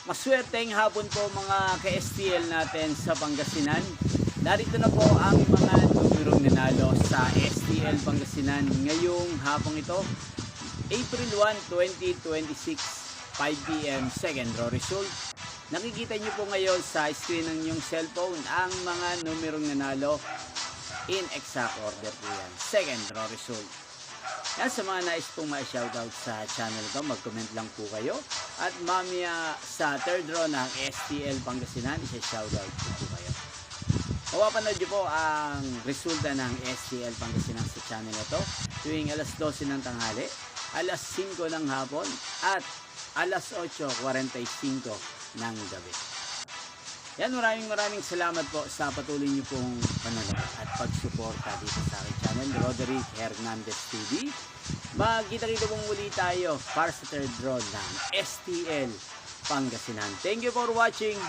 Maswerteng hapon po mga ka-STL natin sa Pangasinan. Narito na po ang mga numerong nanalo sa STL Pangasinan ngayong hapong ito, April 1, 2026, 5 PM, second draw result. Nakikita nyo po ngayon sa screen ng inyong cellphone ang mga numerong nanalo in exact order po yan. Second draw result. Yan, sa mga nais pong ma-shoutout sa channel ko, mag-comment lang po kayo. At mamaya sa third draw ng STL Pangasinan, isa-shoutout po kayo. Mapapanood nyo po ang resulta ng STL Pangasinan sa channel na to tuwing alas 12 ng tanghali, alas 5 ng hapon, at alas 8:45 ng gabi. Yan, maraming salamat po sa patuloy niyo pong panonood at pagsuporta dito sa aking channel, Roderick Hernandez TV. Magkita-kita pong muli tayo para sa third draw ng STL Pangasinan. Thank you for watching.